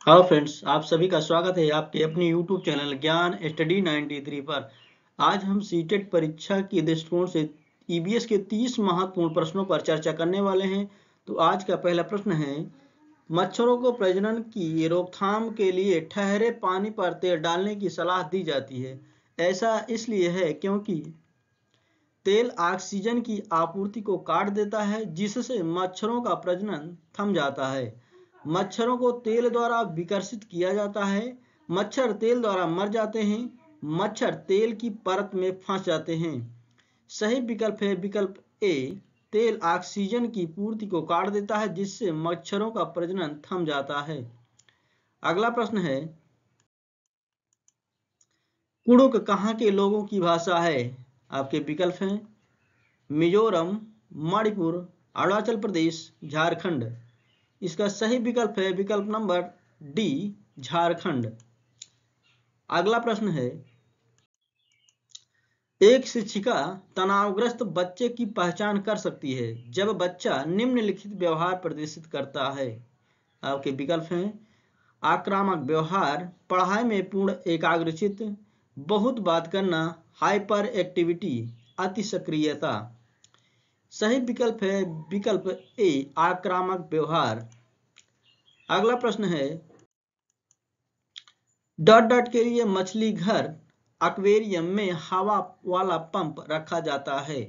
Hello friends, आप सभी का स्वागत है आपके अपने यूट्यूब चैनल ज्ञान स्टडी 93 पर। आज हम सीटेट परीक्षा के दृष्टिकोण से ईबीएस के 30 महत्वपूर्ण प्रश्नों पर चर्चा करने वाले हैं। तो आज का पहला प्रश्न है, मच्छरों को प्रजनन की रोकथाम के लिए ठहरे पानी पर तेल डालने की सलाह दी जाती है। ऐसा इसलिए है क्योंकि तेल ऑक्सीजन की आपूर्ति को काट देता है, जिससे मच्छरों का प्रजनन थम जाता है। मच्छरों को तेल द्वारा विकर्षित किया जाता है। मच्छर तेल द्वारा मर जाते हैं। मच्छर तेल की परत में फंस जाते हैं। सही विकल्प है विकल्प ए। तेल ऑक्सीजन की पूर्ति को काट देता है, जिससे मच्छरों का प्रजनन थम जाता है। अगला प्रश्न है, कुड़ुक कहाँ के लोगों की भाषा है? आपके विकल्प हैं मिजोरम, मणिपुर, अरुणाचल प्रदेश, झारखंड। इसका सही विकल्प है विकल्प नंबर डी, झारखंड। अगला प्रश्न है, एक शिक्षिका तनावग्रस्त बच्चे की पहचान कर सकती है जब बच्चा निम्नलिखित व्यवहार प्रदर्शित करता है। आपके विकल्प हैं आक्रामक व्यवहार, पढ़ाई में पूर्ण एकाग्रचित, बहुत बात करना, हाइपर एक्टिविटी, अति सक्रियता। सही विकल्प है विकल्प ए, आक्रामक व्यवहार। अगला प्रश्न है, डॉट डॉट के लिए मछली घर एक्वेरियम में हवा वाला पंप रखा जाता है।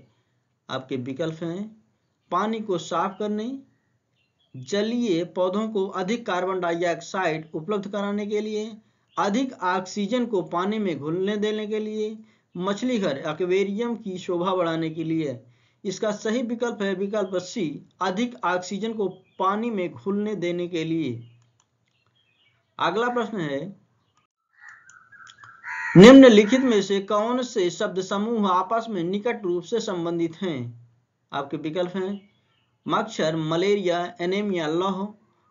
आपके विकल्प हैं पानी को साफ करने, जलीय पौधों को अधिक कार्बन डाइऑक्साइड उपलब्ध कराने के लिए, अधिक ऑक्सीजन को पानी में घुलने देने के लिए, मछली घर एक्वेरियम की शोभा बढ़ाने के लिए। इसका सही विकल्प है विकल्प सी, अधिक ऑक्सीजन को पानी में घुलने देने के लिए। अगला प्रश्न है, निम्नलिखित में से कौन से शब्द समूह आपस में निकट रूप से संबंधित हैं? आपके विकल्प हैं मच्छर, मलेरिया, एनीमिया, लौह,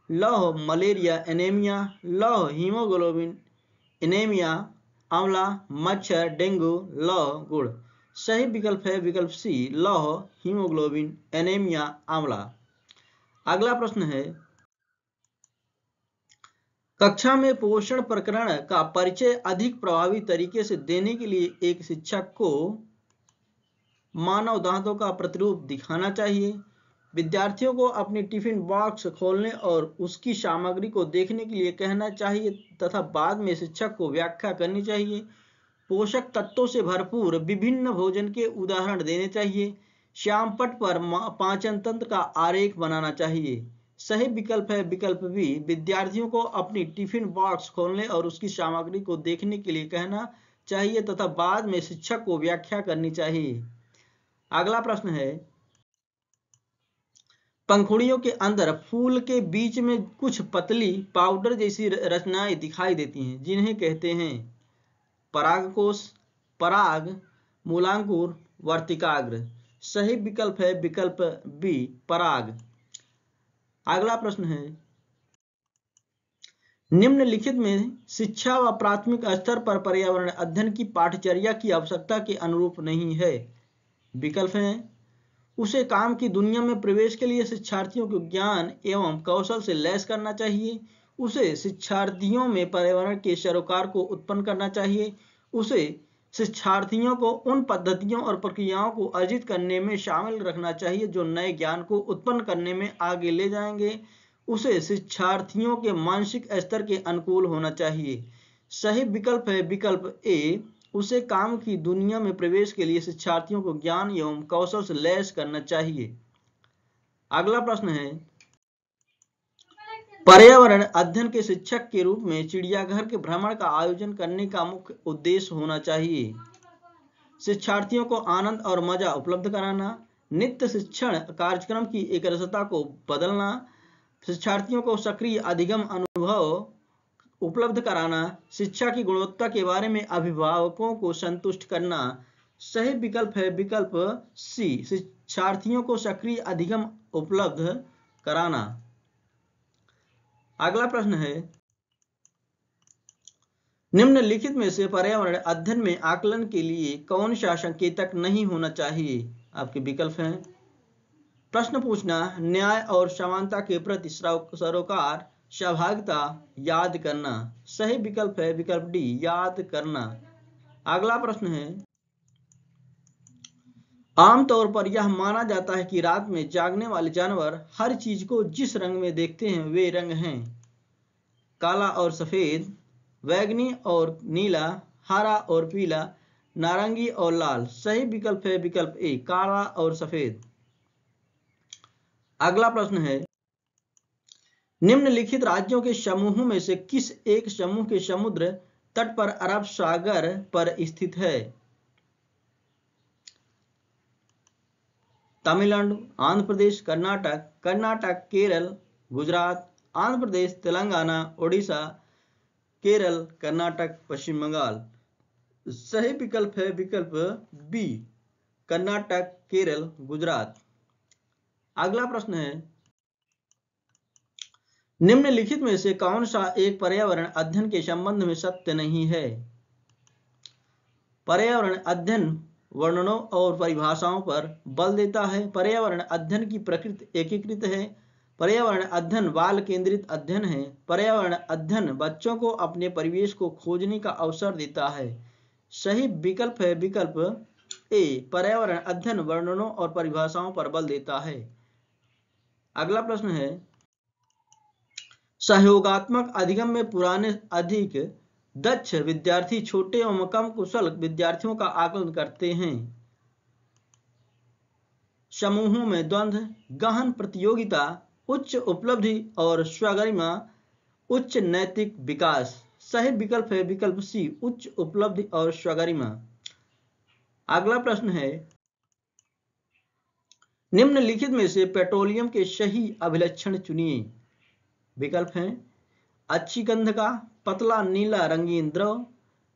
लौह मलेरिया, एनीमिया, लौह हीमोग्लोबिन, एनीमिया, आंवला, मच्छर, डेंगू, लौह गुड़। सही विकल्प है विकल्प सी, लौह हीमोग्लोबिन, एनीमिया, आंवला। अगला प्रश्न है, कक्षा में पोषण प्रकरण का परिचय अधिक प्रभावी तरीके से देने के लिए एक शिक्षक को मानव दांतों का प्रतिरूप दिखाना चाहिए। विद्यार्थियों को अपनी टिफिन बॉक्स खोलने और उसकी सामग्री को देखने के लिए कहना चाहिए तथा बाद में शिक्षक को व्याख्या करनी चाहिए। पोषक तत्वों से भरपूर विभिन्न भोजन के उदाहरण देने चाहिए। श्यामपट्ट पर पाचन तंत्र का आरेख बनाना चाहिए। सही विकल्प है विकल्प बी, विद्यार्थियों को अपनी टिफिन बॉक्स खोलने और उसकी सामग्री को देखने के लिए कहना चाहिए तथा बाद में शिक्षक को व्याख्या करनी चाहिए। अगला प्रश्न है, पंखुड़ियों के अंदर फूल के बीच में कुछ पतली पाउडर जैसी रचनाएं दिखाई देती हैं, जिन्हें कहते हैं परागकोश, पराग, मूलांकुर, वर्तिकाग्र। सही विकल्प है विकल्प बी, पराग। अगला प्रश्न है, निम्नलिखित में शिक्षा व प्राथमिक स्तर पर पर्यावरण अध्ययन की पाठचर्या की आवश्यकता के अनुरूप नहीं है। विकल्प हैं उसे काम की दुनिया में प्रवेश के लिए शिक्षार्थियों को ज्ञान एवं कौशल से लैस करना चाहिए, उसे शिक्षार्थियों में पर्यावरण के सरोकार को उत्पन्न करना चाहिए, उसे शिक्षार्थियों को उन पद्धतियों और प्रक्रियाओं को अर्जित करने में शामिल रखना चाहिए जो नए ज्ञान को उत्पन्न करने में आगे ले जाएंगे, उसे शिक्षार्थियों के मानसिक स्तर के अनुकूल होना चाहिए। सही विकल्प है विकल्प ए, उसे काम की दुनिया में प्रवेश के लिए शिक्षार्थियों को ज्ञान एवं कौशल से लैस करना चाहिए। अगला प्रश्न है, पर्यावरण अध्ययन के शिक्षक के रूप में चिड़ियाघर के भ्रमण का आयोजन करने का मुख्य उद्देश्य होना चाहिए शिक्षार्थियों को आनंद और मजा उपलब्ध कराना, नित्य शिक्षण कार्यक्रम की एकरसता को बदलना, शिक्षार्थियों को सक्रिय अधिगम अनुभव उपलब्ध कराना, शिक्षा की गुणवत्ता के बारे में अभिभावकों को संतुष्ट करना। सही विकल्प है विकल्प सी, शिक्षार्थियों को सक्रिय अधिगम उपलब्ध कराना। अगला प्रश्न है, निम्नलिखित में से पर्यावरण अध्ययन में आकलन के लिए कौन सा संकेतक नहीं होना चाहिए? आपके विकल्प हैं प्रश्न पूछना, न्याय और समानता के प्रति सरोकार, सहभागिता, याद करना। सही विकल्प है विकल्प डी, याद करना। अगला प्रश्न है, आमतौर पर यह माना जाता है कि रात में जागने वाले जानवर हर चीज को जिस रंग में देखते हैं वे रंग हैं काला और सफेद, बैंगनी और नीला, हरा और पीला, नारंगी और लाल। सही विकल्प है विकल्प ए, काला और सफेद। अगला प्रश्न है, निम्नलिखित राज्यों के समूह में से किस एक समूह के समुद्र तट पर अरब सागर पर स्थित है? तमिलनाडु, आंध्र प्रदेश, कर्नाटक, कर्नाटक, केरल, गुजरात, आंध्र प्रदेश, तेलंगाना, ओडिशा, केरल, कर्नाटक, पश्चिम बंगाल। सही विकल्प है विकल्प बी, कर्नाटक, केरल, गुजरात। अगला प्रश्न है, निम्नलिखित में से कौन सा एक पर्यावरण अध्ययन के संबंध में सत्य नहीं है? पर्यावरण अध्ययन वर्णनों और परिभाषाओं पर बल देता है। पर्यावरण अध्ययन की प्रकृति एकीकृत है। पर्यावरण अध्ययन बाल केंद्रित अध्ययन है। पर्यावरण अध्ययन बच्चों को अपने परिवेश को खोजने का अवसर देता है। सही विकल्प है विकल्प ए, पर्यावरण अध्ययन वर्णनों और परिभाषाओं पर बल देता है। अगला प्रश्न है, सहयोगात्मक अधिगम में पुराने अधिक दक्ष विद्यार्थी छोटे एवं कम कुशल विद्यार्थियों का आकलन करते हैं। समूहों में द्वंद्व, गहन प्रतियोगिता, उच्च उपलब्धि और स्वगरिमा, उच्च नैतिक विकास। सही विकल्प है विकल्प सी, उच्च उपलब्धि और स्वगरिमा। अगला प्रश्न है, निम्नलिखित में से पेट्रोलियम के सही अभिलक्षण चुनिए। विकल्प हैं, अच्छी गंध का पतला नीला रंगीन द्रव,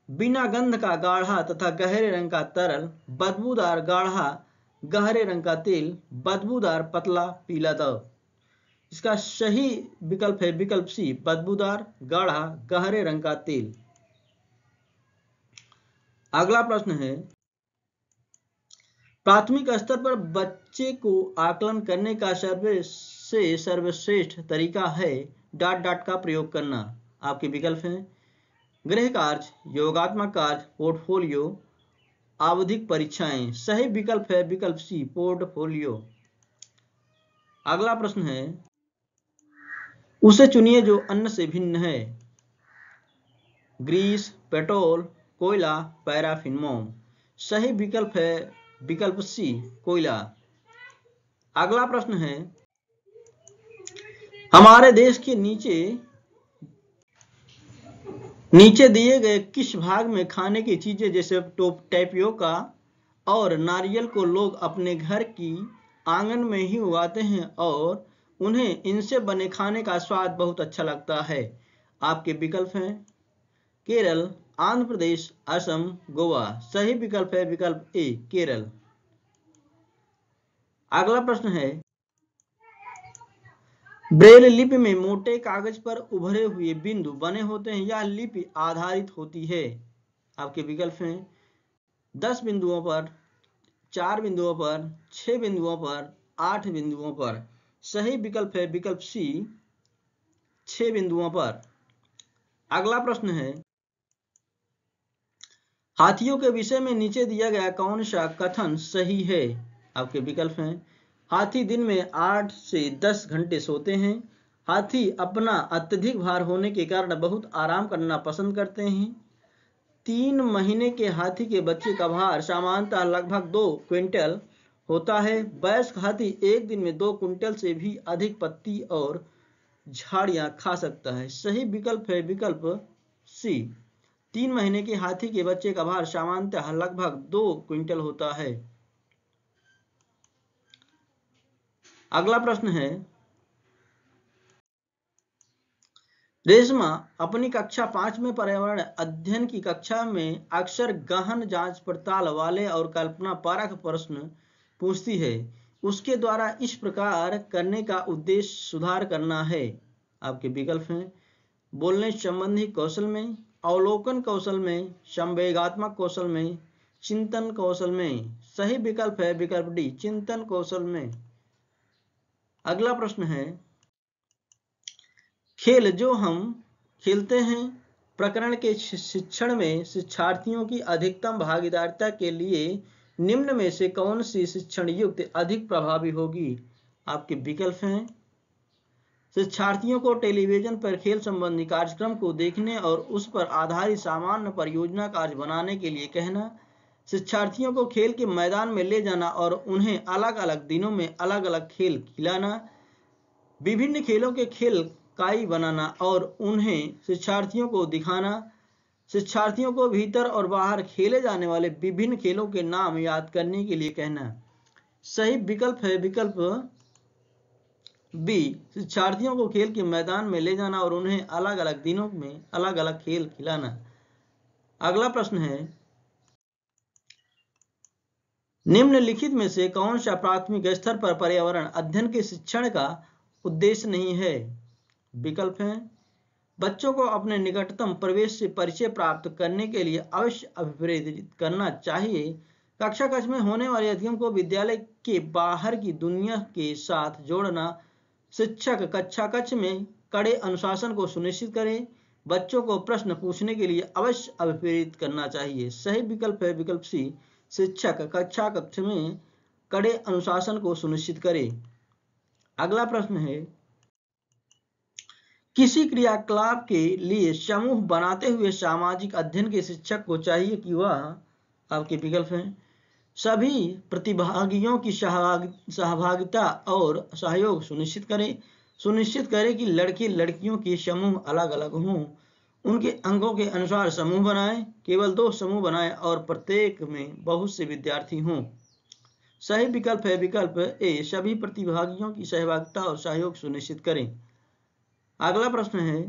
बिना गंध का गाढ़ा तथा गहरे रंग का तरल, बदबूदार गाढ़ा गहरे रंग का तेल, बदबूदार पतला पीला द्रव। इसका सही विकल्प है विकल्प सी, बदबूदार गाढ़ा गहरे रंग का तेल। अगला प्रश्न है, प्राथमिक स्तर पर बच्चे को आकलन करने का सर्वश्रेष्ठ तरीका है ... का प्रयोग करना। आपके विकल्प हैं, गृह कार्य, योगात्मक कार्य, पोर्टफोलियो, आवधिक परीक्षाएं। सही विकल्प है विकल्प सी, पोर्टफोलियो। अगला प्रश्न है, उसे चुनिए जो अन्न से भिन्न है। ग्रीस, पेट्रोल, कोयला, पैराफिन, मोम। सही विकल्प है विकल्प सी, कोयला। अगला प्रश्न है, हमारे देश के नीचे दिए गए किस भाग में खाने की चीजें जैसे टैपियोका और नारियल को लोग अपने घर की आंगन में ही उगाते हैं और उन्हें इनसे बने खाने का स्वाद बहुत अच्छा लगता है? आपके विकल्प हैं, केरल, आंध्र प्रदेश, असम, गोवा। सही विकल्प है विकल्प ए, केरल। अगला प्रश्न है, ब्रेल लिपि में मोटे कागज पर उभरे हुए बिंदु बने होते हैं, यह लिपि आधारित होती है। आपके विकल्प हैं, 10 बिंदुओं पर, 4 बिंदुओं पर, 6 बिंदुओं पर, 8 बिंदुओं पर। सही विकल्प है विकल्प सी, 6 बिंदुओं पर। अगला प्रश्न है, हाथियों के विषय में नीचे दिया गया कौन सा कथन सही है? आपके विकल्प हैं, हाथी दिन में 8 से 10 घंटे सोते हैं। हाथी अपना अत्यधिक भार होने के कारण बहुत आराम करना पसंद करते हैं। 3 महीने के हाथी के बच्चे का भार सामान्यतः लगभग 2 क्विंटल होता है। वयस्क हाथी एक दिन में 2 क्विंटल से भी अधिक पत्ती और झाड़ियां खा सकता है। सही विकल्प है विकल्प सी, 3 महीने के हाथी के बच्चे का भार सामान्यतः लगभग 2 क्विंटल होता है। अगला प्रश्न है, रेशमा अपनी कक्षा 5 में पर्यावरण अध्ययन की कक्षा में अक्सर गहन जांच पड़ताल वाले और कल्पना परक प्रश्न पूछती है। उसके द्वारा इस प्रकार करने का उद्देश्य सुधार करना है। आपके विकल्प हैं, बोलने संबंधी कौशल में, अवलोकन कौशल में, संवेगात्मक कौशल में, चिंतन कौशल में। सही विकल्प है विकल्प डी, चिंतन कौशल में। अगला प्रश्न है, खेल जो हम खेलते हैं। प्रकरण के शिक्षण में शिक्षार्थियों की अधिकतम भागीदारिता के लिए निम्न में से कौन सी शिक्षण युक्त अधिक प्रभावी होगी? आपके विकल्प हैं। शिक्षार्थियों को टेलीविजन पर खेल संबंधी कार्यक्रम को देखने और उस पर आधारित सामान्य परियोजना कार्य बनाने के लिए कहना, शिक्षार्थियों को खेल के मैदान में ले जाना और उन्हें अलग अलग दिनों में अलग अलग खेल खिलाना, विभिन्न खेलों के खेल काई बनाना और उन्हें शिक्षार्थियों को दिखाना, शिक्षार्थियों को भीतर और बाहर खेले जाने वाले विभिन्न खेलों के नाम याद करने के लिए कहना। सही विकल्प है विकल्प बी, शिक्षार्थियों को खेल के मैदान में ले जाना और उन्हें अलग अलग दिनों में अलग अलग खेल खिलाना। अगला प्रश्न है, निम्नलिखित में से कौन सा प्राथमिक स्तर पर पर्यावरण अध्ययन के शिक्षण का उद्देश्य नहीं है? विकल्प हैं। बच्चों को अपने निकटतम परिवेश से परिचय प्राप्त करने के लिए अवश्य अभिप्रेरित करना चाहिए। कक्षा कक्ष में होने वाले अध्ययन को विद्यालय के बाहर की दुनिया के साथ जोड़ना। शिक्षक कक्षा कक्ष में कड़े अनुशासन को सुनिश्चित करें। बच्चों को प्रश्न पूछने के लिए अवश्य अभिप्रेरित करना चाहिए। सही विकल्प है विकल्प सी, शिक्षक कक्षा कक्ष में कड़े अनुशासन को सुनिश्चित करे। अगला प्रश्न है, किसी क्रियाकलाप के लिए समूह बनाते हुए सामाजिक अध्ययन के शिक्षक को चाहिए कि वह, आपके विकल्प हैं, सभी प्रतिभागियों की सहभागिता और सहयोग सुनिश्चित करे कि लड़के लड़कियों के समूह अलग अलग हों, उनके अंगों के अनुसार समूह बनाएं, केवल 2 समूह बनाएं और प्रत्येक में बहुत से विद्यार्थी हों। सही विकल्प है विकल्प ए, सभी प्रतिभागियों की सहभागिता और सहयोग सुनिश्चित करें। अगला प्रश्न है,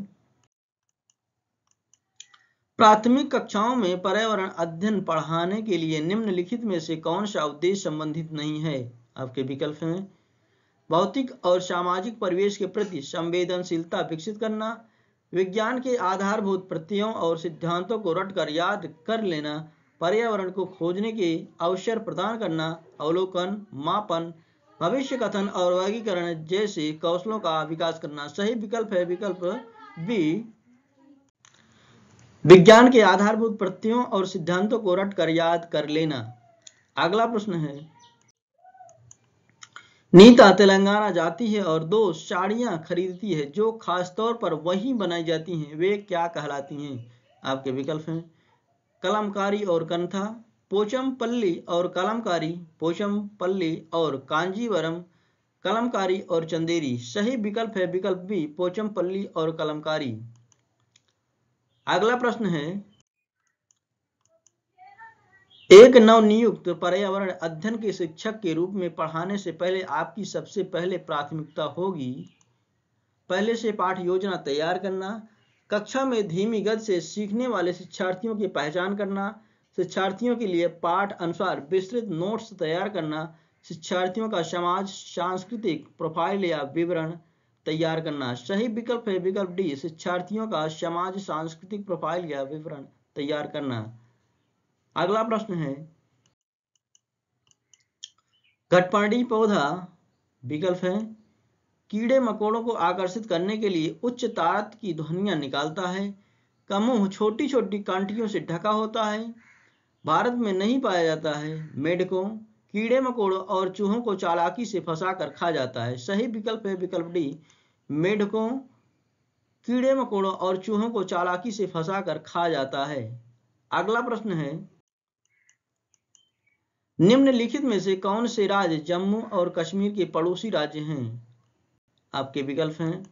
प्राथमिक कक्षाओं में पर्यावरण अध्ययन पढ़ाने के लिए निम्नलिखित में से कौन सा उद्देश्य संबंधित नहीं है? आपके विकल्प हैं। भौतिक और सामाजिक परिवेश के प्रति संवेदनशीलता विकसित करना, विज्ञान के आधारभूत प्रत्ययों और सिद्धांतों को रटकर याद कर लेना, पर्यावरण को खोजने के अवसर प्रदान करना, अवलोकन, मापन, भविष्य कथन और वर्गीकरण जैसे कौशलों का विकास करना। सही विकल्प है विकल्प बी, विज्ञान के आधारभूत प्रत्ययों और सिद्धांतों को रटकर याद कर लेना। अगला प्रश्न है, नीता तेलंगाना जाती है और 2 साड़ियां खरीदती है जो खासतौर पर वहीं बनाई जाती हैं, वे क्या कहलाती हैं? आपके विकल्प हैं। कलमकारी और कंथा, पोचमपल्ली और कलमकारी, पोचमपल्ली और कांजीवरम, कलमकारी और चंदेरी। सही विकल्प है विकल्प बी, पोचमपल्ली और कलमकारी। अगला प्रश्न है, एक नवनियुक्त पर्यावरण अध्ययन के शिक्षक के रूप में पढ़ाने से पहले आपकी सबसे पहले प्राथमिकता होगी, पहले से पाठ योजना तैयार करना, कक्षा में धीमी गति से सीखने वाले शिक्षार्थियों की पहचान करना, शिक्षार्थियों के लिए पाठ अनुसार विस्तृत नोट्स तैयार करना, शिक्षार्थियों का समाज सांस्कृतिक प्रोफाइल या विवरण तैयार करना। सही विकल्प है विकल्प डी, शिक्षार्थियों का समाज सांस्कृतिक प्रोफाइल या विवरण तैयार करना। अगला प्रश्न है, घटपर्णी पौधा, विकल्प है, कीड़े मकोड़ों को आकर्षित करने के लिए उच्च तारत की ध्वनियां निकालता है, का मुंह छोटी छोटी कांटियों से ढका होता है, भारत में नहीं पाया जाता है, मेढकों, कीड़े मकोड़ों और चूहों को चालाकी से फंसाकर खा जाता है। सही विकल्प है विकल्प डी, मेढकों, कीड़े मकोड़ों और चूहों को चालाकी से फंसाकर खा जाता है। अगला प्रश्न है, निम्नलिखित में से कौन से राज्य जम्मू और कश्मीर के पड़ोसी राज्य हैं? आपके विकल्प हैं,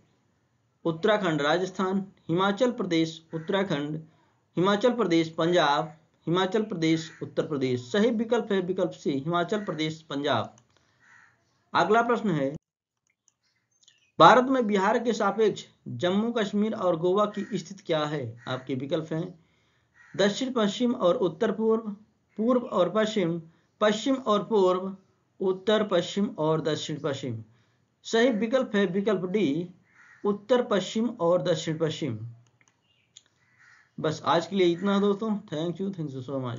उत्तराखंड राजस्थान, हिमाचल प्रदेश उत्तराखंड, हिमाचल प्रदेश पंजाब, हिमाचल प्रदेश उत्तर प्रदेश। सही विकल्प है विकल्प सी, हिमाचल प्रदेश पंजाब। अगला प्रश्न है, भारत में बिहार के सापेक्ष जम्मू कश्मीर और गोवा की स्थिति क्या है? आपके विकल्प हैं, दक्षिण पश्चिम और उत्तर पूर्व, पूर्व और पश्चिम, पश्चिम और पूर्व, उत्तर पश्चिम और दक्षिण पश्चिम। सही विकल्प है विकल्प डी, उत्तर पश्चिम और दक्षिण पश्चिम। बस आज के लिए इतना दोस्तों, थैंक यू सो मच।